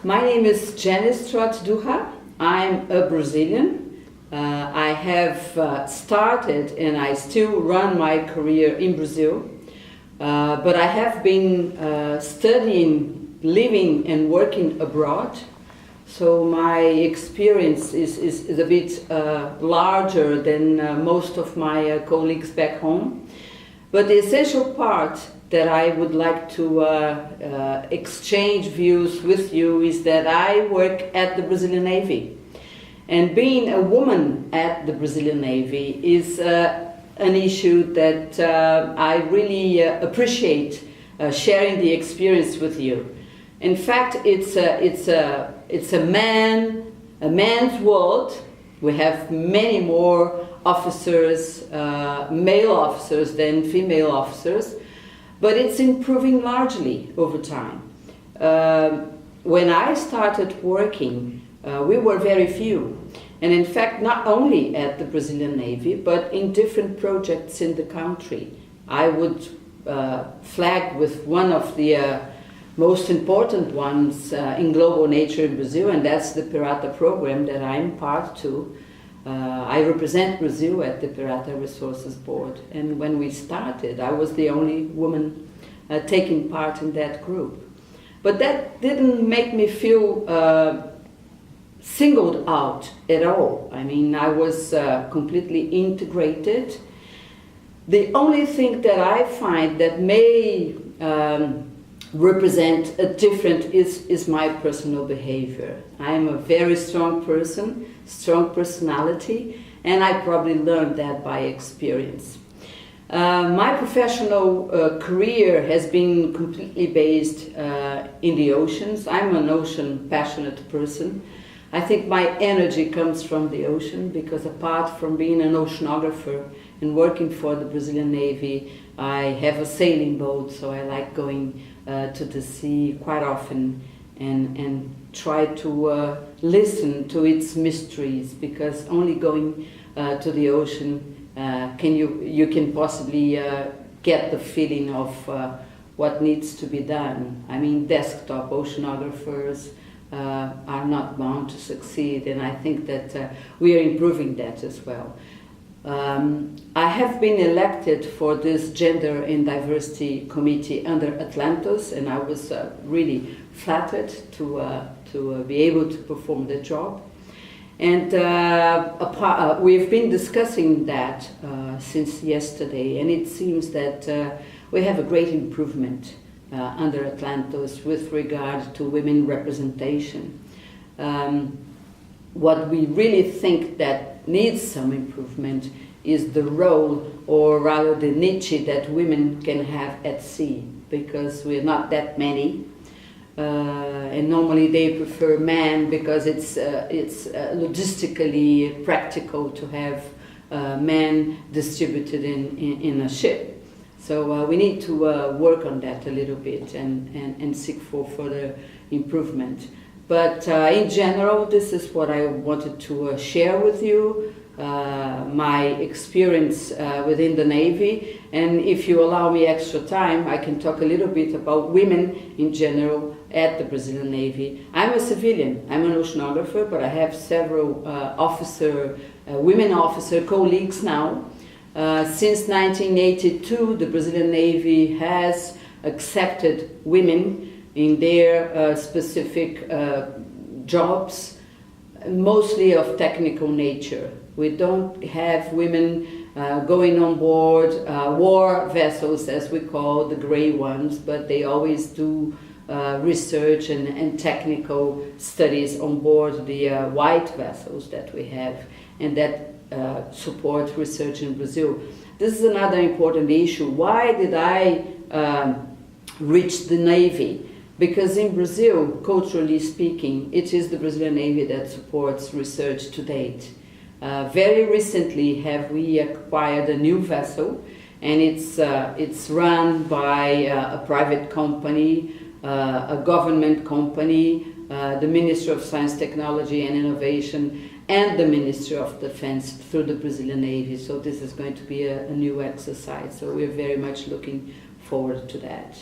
My name is Janice Trotte Duha. I'm a Brazilian. I have started and I still run my career in Brazil, but I have been studying, living and working abroad. So my experience is a bit larger than most of my colleagues back home. But the essential part that I would like to exchange views with you is that I work at the Brazilian Navy. And being a woman at the Brazilian Navy is an issue that I really appreciate sharing the experience with you. In fact, it's a man's world. We have many more officers, male officers than female officers, but it's improving largely over time. When I started working, we were very few. And in fact, not only at the Brazilian Navy, but in different projects in the country. I would flag with one of the most important ones in global nature in Brazil, and that's the Pirata program that I'm part to. I represent Brazil at the Pirata Resources Board, and when we started, I was the only woman taking part in that group. But that didn't make me feel singled out at all. I mean, I was completely integrated. The only thing that I find that may represent a different is my personal behavior. I am a very strong person, strong personality, and I probably learned that by experience. My professional career has been completely based in the oceans. I'm an ocean passionate person. I think my energy comes from the ocean because apart from being an oceanographer and working for the Brazilian Navy, I have a sailing boat, so I like going to the sea quite often and try to listen to its mysteries, because only going to the ocean you can possibly get the feeling of what needs to be done. I mean, desktop oceanographers are not bound to succeed, and I think that we are improving that as well. I have been elected for this Gender and Diversity Committee under AtlantOS, and I was really flattered to be able to perform the job. And we've been discussing that since yesterday, and it seems that we have a great improvement under AtlantOS with regard to women representation. What we really think that needs some improvement is the role, or rather the niche, that women can have at sea, because we're not that many. And normally they prefer men because it's logistically practical to have men distributed in a ship. So we need to work on that a little bit and seek for further improvement. But in general, this is what I wanted to share with you, my experience within the Navy. And if you allow me extra time, I can talk a little bit about women in general at the Brazilian Navy. I'm a civilian, I'm an oceanographer, but I have several women officer colleagues now. Since 1982, the Brazilian Navy has accepted women in their specific jobs, mostly of technical nature. We don't have women going on board war vessels, as we call the gray ones, but they always do research and technical studies on board the white vessels that we have, and that support research in Brazil. This is another important issue. Why did I reach the Navy? Because in Brazil, culturally speaking, it is the Brazilian Navy that supports research to date. Very recently have we acquired a new vessel, and it's run by a private company, a government company, the Ministry of Science, Technology and Innovation, and the Ministry of Defense through the Brazilian Navy. So this is going to be a new exercise. So we're very much looking forward to that.